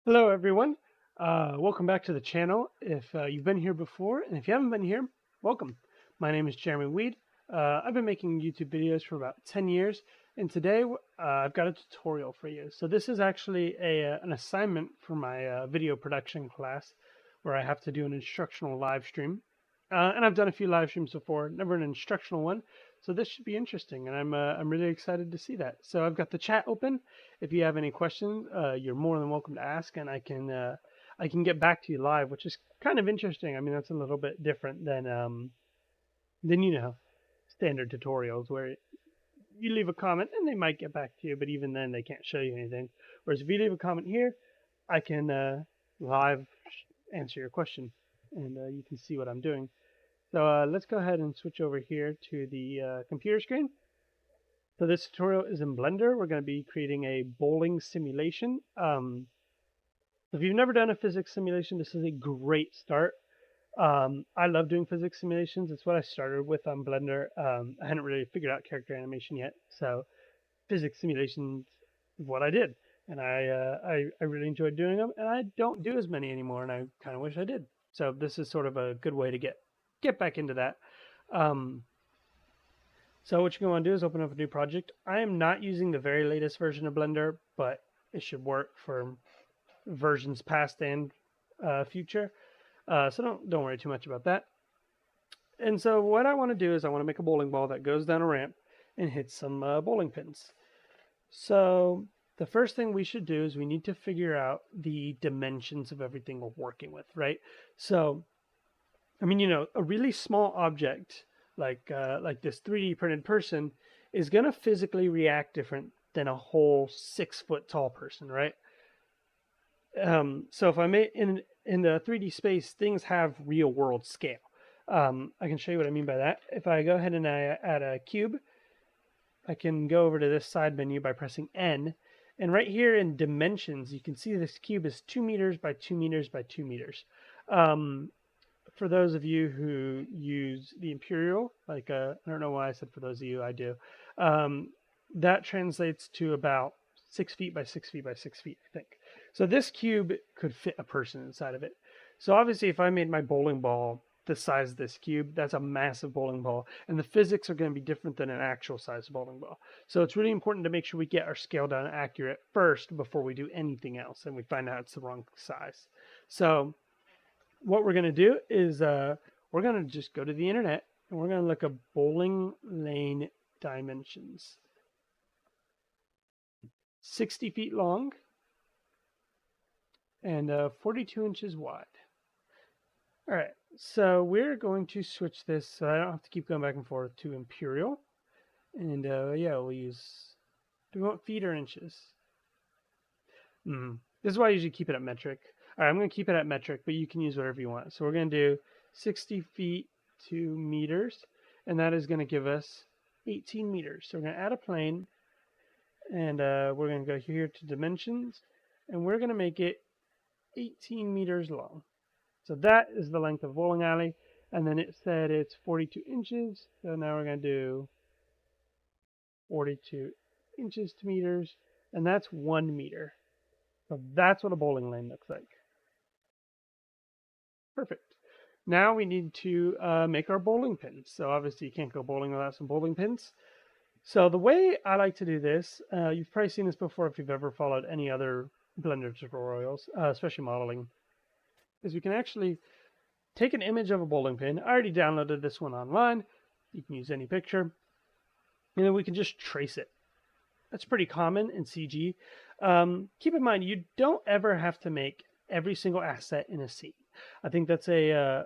Hello, everyone. Welcome back to the channel. If you've been here before, and if you haven't been here, welcome. My name is Jeremy Weed. I've been making YouTube videos for about 10 years, and today I've got a tutorial for you. So this is actually an assignment for my video production class, where I have to do an instructional live stream. And I've done a few live streams before, never an instructional one. So this should be interesting, and I'm really excited to see that. So I've got the chat open. If you have any questions, you're more than welcome to ask, and I can get back to you live, which is kind of interesting. I mean, that's a little bit different than standard tutorials where you leave a comment and they might get back to you, but even then they can't show you anything. Whereas if you leave a comment here, I can live answer your question, and you can see what I'm doing. So let's go ahead and switch over here to the computer screen. So this tutorial is in Blender. We're going to be creating a bowling simulation. If you've never done a physics simulation, this is a great start. I love doing physics simulations. It's what I started with on Blender. I hadn't really figured out character animation yet, so physics simulations is what I did, and I really enjoyed doing them. And I don't do as many anymore, and I kind of wish I did. So this is sort of a good way to get back into that. So what you're going to do is open up a new project. I am not using the very latest version of Blender, but it should work for versions past and future. So don't worry too much about that. And so what I want to do is I want to make a bowling ball that goes down a ramp and hits some bowling pins. So the first thing we should do is we need to figure out the dimensions of everything we're working with, right? So, I mean, a really small object like this 3D printed person is going to physically react different than a whole 6-foot tall person, right? So if I make in the 3D space, things have real world scale. I can show you what I mean by that. If I go ahead and I add a cube, I can go over to this side menu by pressing N. And right here in dimensions, you can see this cube is 2 meters by 2 meters by 2 meters. For those of you who use the Imperial, I don't know why I said for those of you, I do. That translates to about 6 feet by 6 feet by 6 feet, I think. So this cube could fit a person inside of it. So obviously, if I made my bowling ball the size of this cube, that's a massive bowling ball, and the physics are going to be different than an actual size bowling ball. So it's really important to make sure we get our scale down accurate first before we do anything else, and we find out it's the wrong size. So what we're going to do is we're going to just go to the internet and we're going to look up bowling lane dimensions. 60 feet long and 42 inches wide. All right, so we're going to switch this so I don't have to keep going back and forth to Imperial. And yeah, we'll use, do we want feet or inches? This is why I usually keep it at metric. All right, I'm going to keep it at metric, but you can use whatever you want. So we're going to do 60 feet to meters, and that is going to give us 18 meters. So we're going to add a plane, and we're going to go here to dimensions, and we're going to make it 18 meters long. So that is the length of bowling alley, and then it said it's 42 inches. So now we're going to do 42 inches to meters, and that's 1 meter. So that's what a bowling lane looks like. Perfect. Now we need to make our bowling pins. So obviously you can't go bowling without some bowling pins. So the way I like to do this, you've probably seen this before if you've ever followed any other Blender tutorials, especially modeling, is we can actually take an image of a bowling pin. I already downloaded this one online. You can use any picture. And then we can just trace it. That's pretty common in CG. Keep in mind, you don't ever have to make every single asset in a scene. I think that's a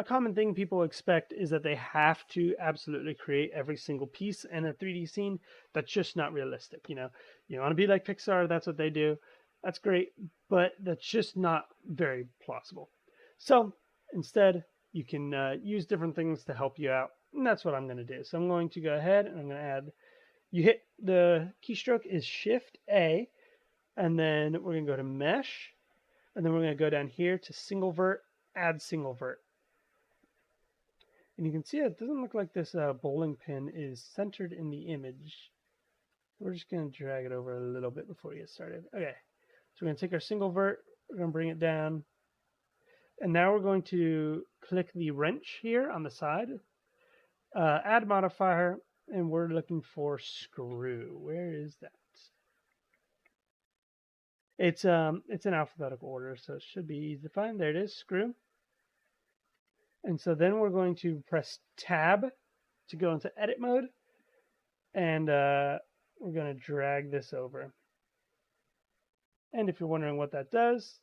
common thing people expect is that they have to absolutely create every single piece in a 3D scene. That's just not realistic. You want to be like Pixar, that's what they do. That's great, but that's just not very plausible. So instead, you can use different things to help you out, and that's what I'm going to do. So I'm going to go ahead and I'm going to add, you hit the keystroke is Shift A, and then we're going to go to Mesh, and then we're going to go down here to Single Vert, Add Single Vert. And you can see it doesn't look like this bowling pin is centered in the image. We're just going to drag it over a little bit before we get started. Okay, so we're going to take our Single Vert, We're going to bring it down. And now we're going to click the wrench here on the side, add modifier, and we're looking for screw. Where is that? It's in alphabetical order, so it should be easy to find. There it is, screw. And so then we're going to press tab to go into edit mode, and we're going to drag this over. And if you're wondering what that does,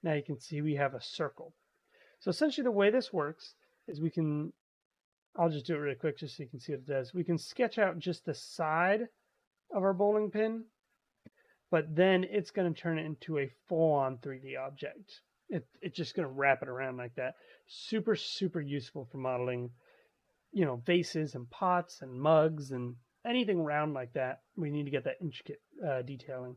now you can see we have a circle. So essentially the way this works is we can, I'll just do it really quick just so you can see what it does. We can sketch out just the side of our bowling pin, but then it's going to turn it into a full-on 3D object. It's just going to wrap it around like that. Super, super useful for modeling, you know, vases and pots and mugs and anything round like that. We need to get that intricate detailing.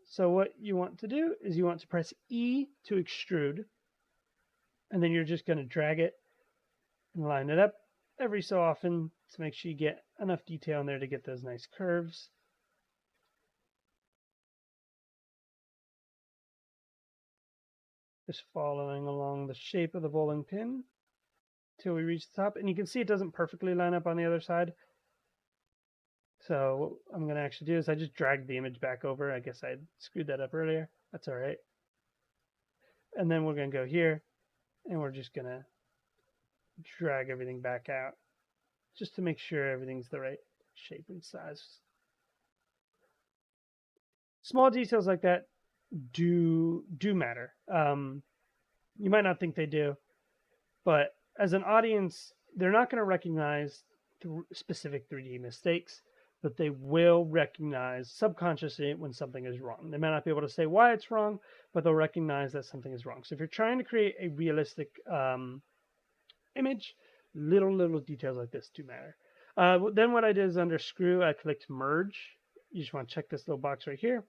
So what you want to do is you want to press E to extrude, and then you're just going to drag it and line it up every so often to make sure you get enough detail in there to get those nice curves. Just following along the shape of the bowling pin till we reach the top. And you can see it doesn't perfectly line up on the other side. So what I'm going to actually do is I just dragged the image back over. I guess I screwed that up earlier. That's all right. And then we're going to go here, and we're just going to drag everything back out just to make sure everything's the right shape and size. Small details like that do matter. You might not think they do, but as an audience, they're not going to recognize specific 3D mistakes, but they will recognize subconsciously when something is wrong. They might not be able to say why it's wrong, but they'll recognize that something is wrong. So if you're trying to create a realistic image, little details like this do matter. Then what I did is under screw, I clicked merge. You just want to check this little box right here.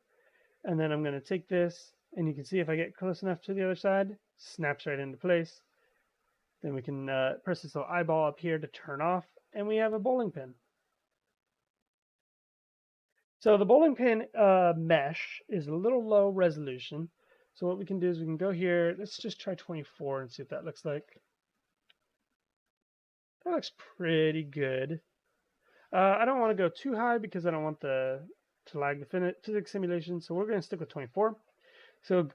And then I'm going to take this, and you can see if I get close enough to the other side, snaps right into place. Then we can press this little eyeball up here to turn off, and we have a bowling pin. So the bowling pin mesh is a little low resolution. So what we can do is we can go here. Let's just try 24 and see what that looks like. That looks pretty good. I don't want to go too high because I don't want to lag the physics simulation. So we're going to stick with 24. So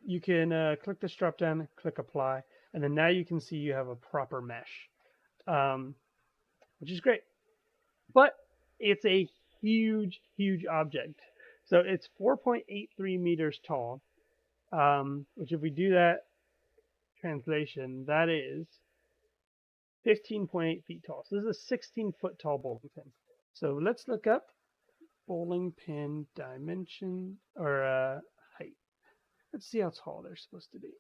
you can click this drop down, click apply, and then now you can see you have a proper mesh, which is great. But it's a huge object. So it's 4.83 meters tall, which if we do that translation, that is 15.8 feet tall. So this is a 16-foot tall bowling pin. So let's look up bowling pin dimension or height. Let's see how tall they're supposed to be.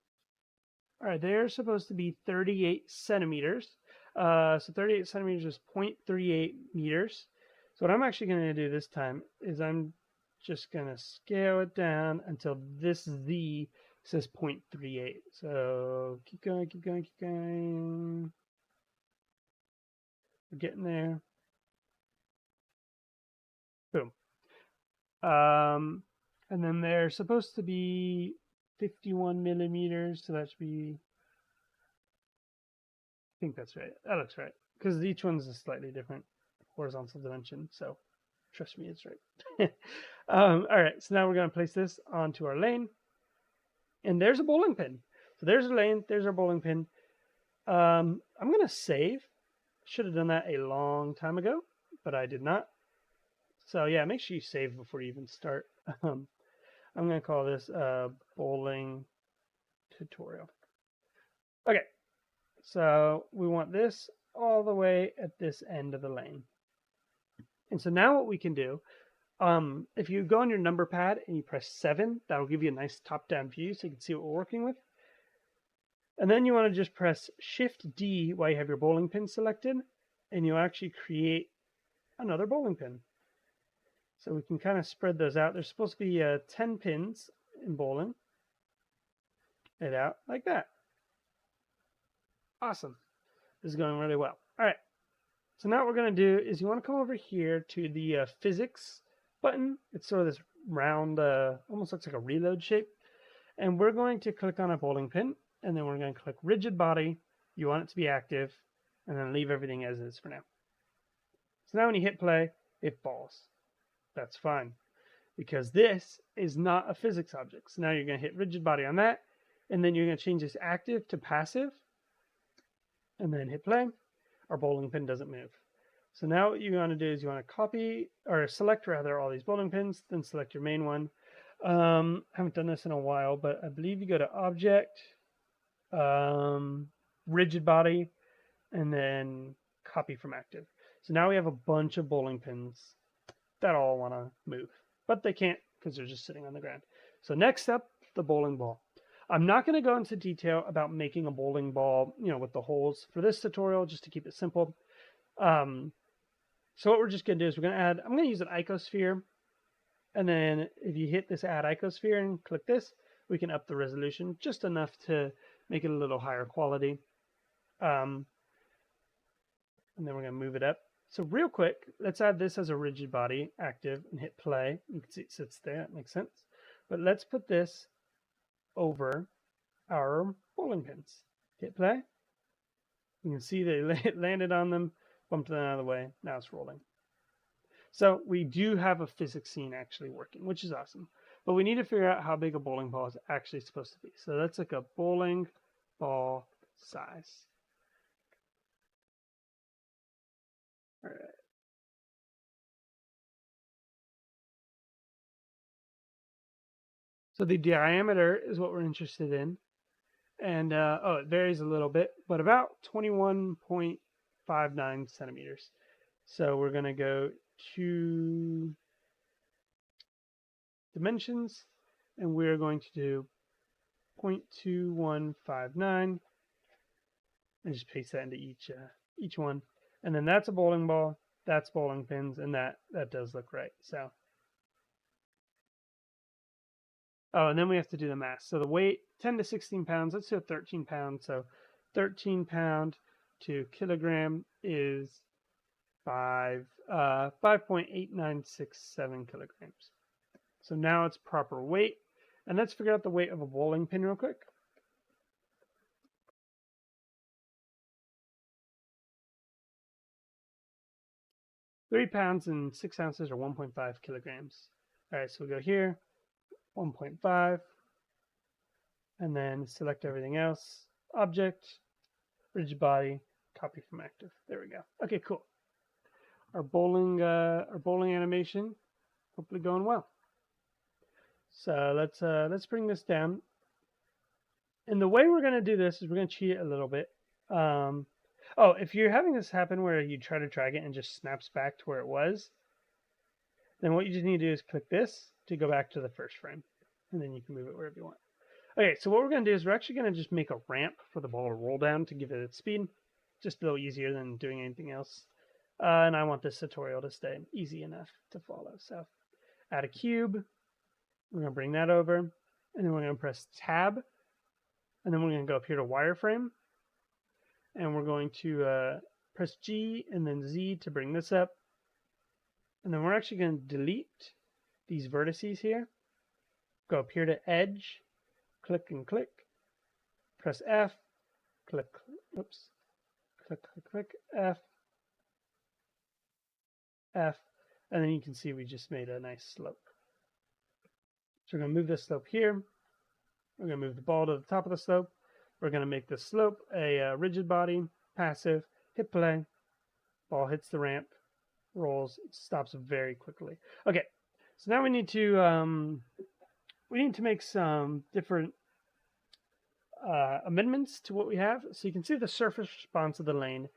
All right, they're supposed to be 38 centimeters. So 38 centimeters is 0.38 meters. So what I'm actually going to do this time is I'm just going to scale it down until this Z says 0.38. So keep going. We're getting there. Boom. And then they're supposed to be 51 millimeters, so that should be, I think that's right. That looks right, because each one's a slightly different horizontal dimension, so trust me, it's right. All right, so now we're going to place this onto our lane, and there's a bowling pin. So there's a lane, there's our bowling pin. I'm going to save. Should have done that a long time ago, but I did not. So yeah, make sure you save before you even start. I'm going to call this bowling tutorial. Okay, so we want this all the way at this end of the lane. And so now what we can do, if you go on your number pad and you press 7, that'll give you a nice top-down view so you can see what we're working with. And then you want to just press Shift-D while you have your bowling pin selected, and you'll actually create another bowling pin. So we can kind of spread those out. There's supposed to be 10 pins in bowling. It out like that. Awesome. This is going really well. All right. So now what we're going to do is you want to come over here to the physics button. It's sort of this round, almost looks like a reload shape. And we're going to click on a bowling pin, and then we're going to click rigid body. You want it to be active, and then leave everything as is for now. So now when you hit play, it falls. That's fine, because this is not a physics object. So now you're going to hit rigid body on that, and then you're going to change this active to passive, and then hit play. Our bowling pin doesn't move. So now what you want to do is you want to copy, or select rather, all these bowling pins, then select your main one. I haven't done this in a while, but I believe you go to Object, Rigid Body, and then Copy from Active. So now we have a bunch of bowling pins that all want to move, but they can't because they're just sitting on the ground. So next up, the bowling ball. I'm not going to go into detail about making a bowling ball, with the holes for this tutorial, just to keep it simple. So what we're just going to do is I'm going to use an icosphere. And then if you hit this add icosphere and click this, we can up the resolution just enough to make it a little higher quality. And then we're going to move it up. So real quick, let's add this as a rigid body active and hit play. You can see it sits there. That makes sense. But let's put this over our bowling pins. Hit play. You can see they landed on them, bumped them out of the way. Now it's rolling. So we do have a physics scene actually working, which is awesome. But we need to figure out how big a bowling ball is actually supposed to be. So that's like a bowling ball size. All right. So the diameter is what we're interested in. And, it varies a little bit, but about 21.59 centimeters. So we're going to go to dimensions, and we're going to do 0.2159, and just paste that into each one. And then that's a bowling ball, that's bowling pins, and that does look right. So, and then we have to do the mass. So the weight, 10 to 16 pounds. Let's do 13 pounds. So 13 pound to kilogram is 5.8967 kilograms. So now it's proper weight. And let's figure out the weight of a bowling pin real quick. £3 and 6 ounces, or 1.5 kilograms. All right, so we go here, 1.5, and then select everything else. Object, rigid body, copy from active. There we go. Okay, cool. Our bowling animation, hopefully going well. So let's bring this down. And the way we're going to do this is we're going to cheat it a little bit. If you're having this happen where you try to drag it and just snaps back to where it was, then what you just need to do is click this to go back to the first frame. And then you can move it wherever you want. Okay, so what we're going to do is we're actually going to just make a ramp for the ball to roll down to give it its speed. Just a little easier than doing anything else. And I want this tutorial to stay easy enough to follow. So add a cube. We're going to bring that over. And then we're going to press Tab. And then we're going to go up here to wireframe. And we're going to press G and then Z to bring this up. And then we're actually going to delete these vertices here. Go up here to Edge. Click and click. Press F. Click. Oops. Click, click, click. F. F. And then you can see we just made a nice slope. So we're going to move this slope here. We're going to move the ball to the top of the slope. We're going to make the slope a rigid body, passive, hit play. Ball hits the ramp, rolls, stops very quickly. Okay, so now we need to make some different amendments to what we have. So you can see the surface response of the lane.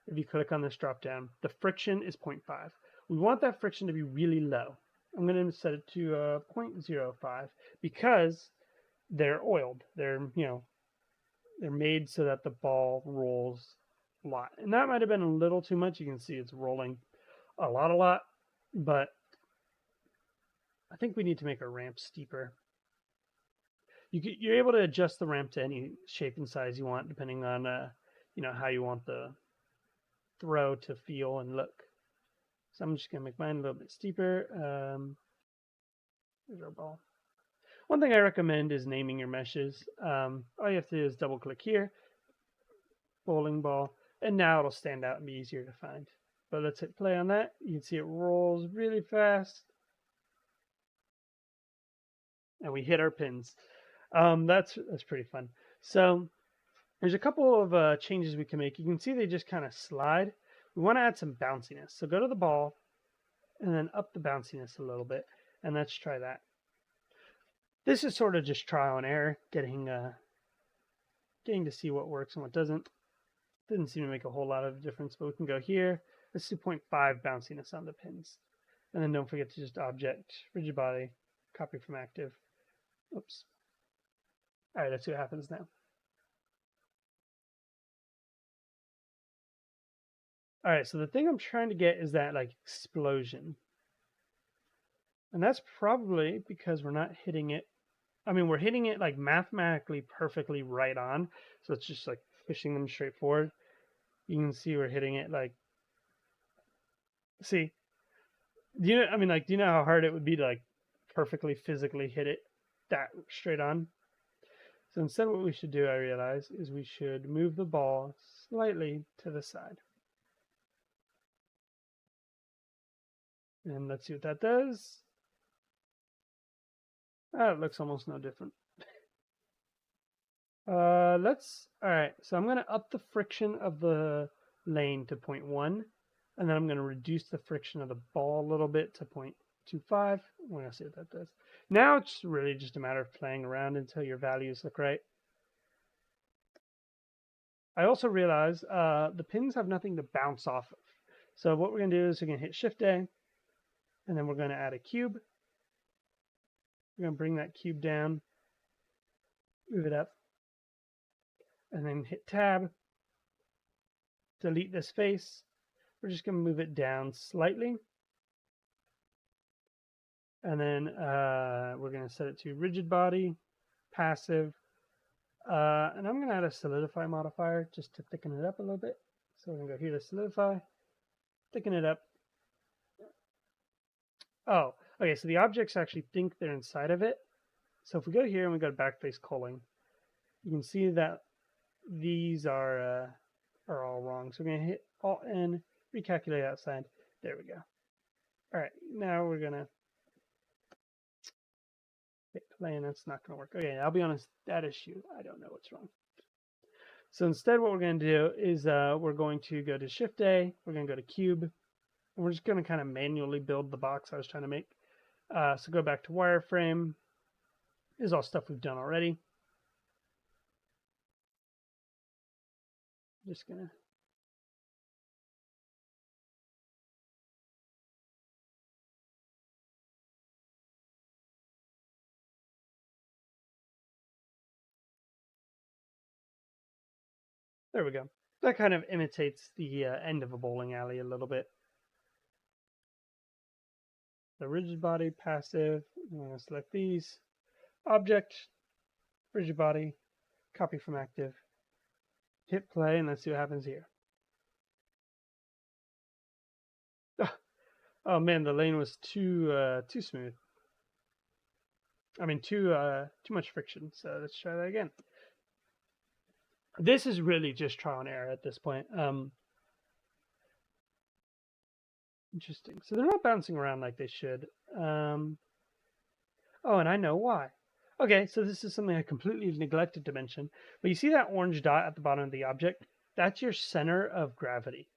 If you click on this drop down, the friction is 0.5. We want that friction to be really low. I'm going to set it to 0.05 because they're oiled. They're made so that the ball rolls a lot. And that might have been a little too much. You can see it's rolling a lot, but I think we need to make our ramp steeper. You're able to adjust the ramp to any shape and size you want, depending on how you want the throw to feel and look. So I'm just gonna make mine a little bit steeper. Here's our ball. One thing I recommend is naming your meshes. All you have to do is double click here, bowling ball, and now it'll stand out and be easier to find. But let's hit play on that. You can see it rolls really fast. And we hit our pins. That's pretty fun. So there's a couple of changes we can make. You can see they just kind of slide. We want to add some bounciness. So go to the ball and then up the bounciness a little bit. And let's try that. This is sort of just trial and error, getting to see what works and what doesn't. Didn't seem to make a whole lot of difference, but we can go here. Let's do 0.5 bounciness on the pins. And then don't forget to just object, rigid body, copy from active. Oops. All right, let's see what happens now. All right, so the thing I'm trying to get is that like explosion. And that's probably because we're not hitting it. I mean, we're hitting it like mathematically perfectly right on. So it's just like pushing them straight forward. You can see we're hitting it like, see, do you know how hard it would be to like perfectly physically hit it that straight on? So instead what we should do, I realize, is we should move the ball slightly to the side. And let's see what that does. Oh, it looks almost no different. All right, so I'm going to up the friction of the lane to 0.1, and then I'm going to reduce the friction of the ball a little bit to 0.25. We're going to see what that does. Now it's really just a matter of playing around until your values look right. I also realize the pins have nothing to bounce off of. So what we're going to do is we're going to hit Shift-A, and then we're going to add a cube. We're going to bring that cube down, move it up, and then hit Tab, delete this face. We're just going to move it down slightly. And then we're going to set it to rigid body, passive, and I'm going to add a solidify modifier just to thicken it up a little bit. So we're going to go here to solidify, thicken it up. Oh, okay, so the objects actually think they're inside of it. So if we go here and we go to backface culling, you can see that these are all wrong. So we're going to hit Alt-N, recalculate outside. There we go. All right, now we're going to hit play, and that's not going to work. Okay, I'll be honest, that issue, I don't know what's wrong. So instead what we're going to do is we're going to go to Shift-A, we're going to go to Cube, and we're just going to kind of manually build the box I was trying to make. So go back to wireframe. This is all stuff we've done already. Just going to there we go. That kind of imitates the end of a bowling alley a little bit. The rigid body, passive, I'm going to select these. Object, rigid body, copy from active. Hit play, and let's see what happens here. Oh man, the lane was too smooth. I mean, too much friction. So let's try that again. This is really just trial and error at this point. Interesting. So they're not bouncing around like they should. Oh, and I know why. Okay, so this is something I completely neglected to mention. But you see that orange dot at the bottom of the object? That's your center of gravity.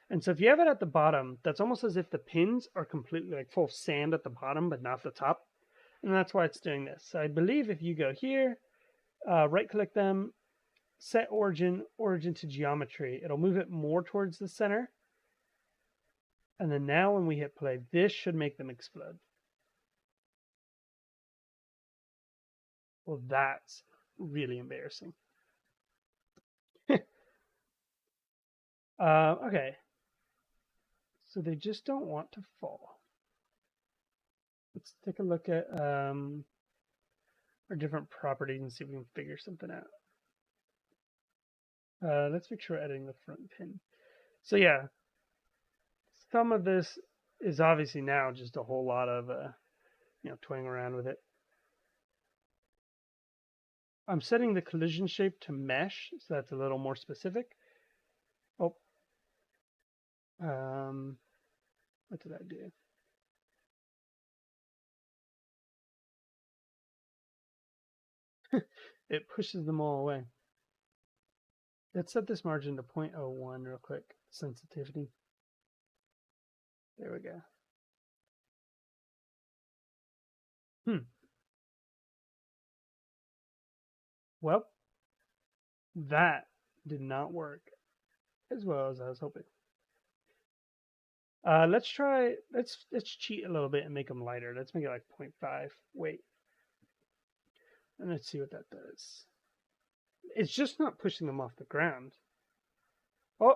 And so if you have it at the bottom, that's almost as if the pins are completely like full of sand at the bottom, but not the top. And that's why it's doing this. So I believe if you go here, right-click them, set origin to geometry, it'll move it more towards the center. And then now when we hit play, this should make them explode. Well, that's really embarrassing. Okay. So they just don't want to fall. Let's take a look at our different properties and see if we can figure something out. Let's make sure we're editing the front pin. So yeah, some of this is obviously now just a whole lot of toying around with it. I'm setting the collision shape to mesh, so that's a little more specific. Oh, what did I do? It pushes them all away. Let's set this margin to 0.01 real quick. Sensitivity. There we go. Well, that did not work as well as I was hoping. Let's cheat a little bit and make them lighter. Let's make it like 0.5 weight. And let's see what that does. It's just not pushing them off the ground. Oh!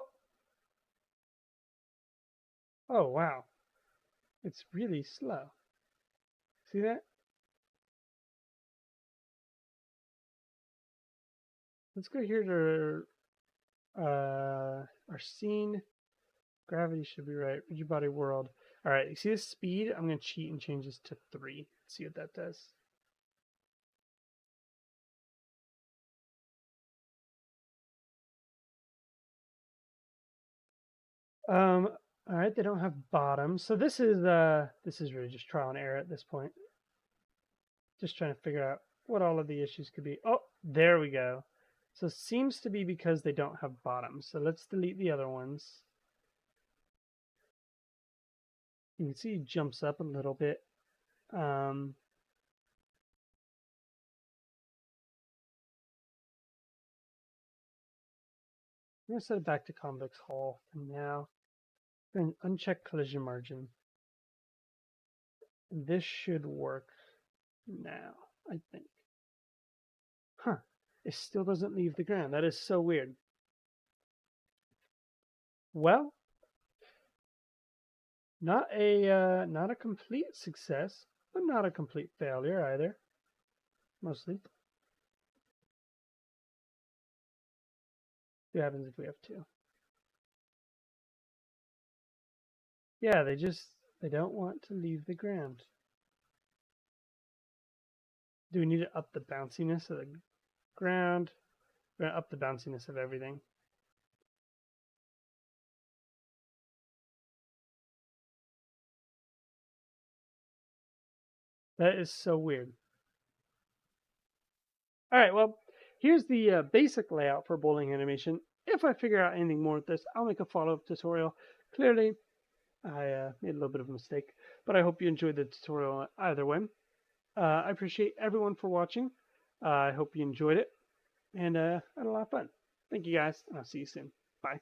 Oh, wow. It's really slow. See that? Let's go here to our scene. Gravity should be right. Rigid body world. All right, you see this speed? I'm going to cheat and change this to 3. See what that does. All right, they don't have bottoms, so this is really just trial and error at this point. Just trying to figure out what all of the issues could be. Oh, there we go. So it seems to be because they don't have bottoms. So let's delete the other ones. You can see it jumps up a little bit. I'm going to set it back to convex hull for now. And uncheck collision margin. This should work now, I think. Huh. It still doesn't leave the ground. That is so weird. Well, not a complete success, but not a complete failure either. Mostly. What happens if we have 2? Yeah, they don't want to leave the ground. Do we need to up the bounciness of the ground? We're going to up the bounciness of everything. That is so weird. All right, well, here's the basic layout for bowling animation. If I figure out anything more with this, I'll make a follow-up tutorial. Clearly, I made a little bit of a mistake, but I hope you enjoyed the tutorial either way. I appreciate everyone for watching. I hope you enjoyed it, and I had a lot of fun. Thank you guys, and I'll see you soon. Bye.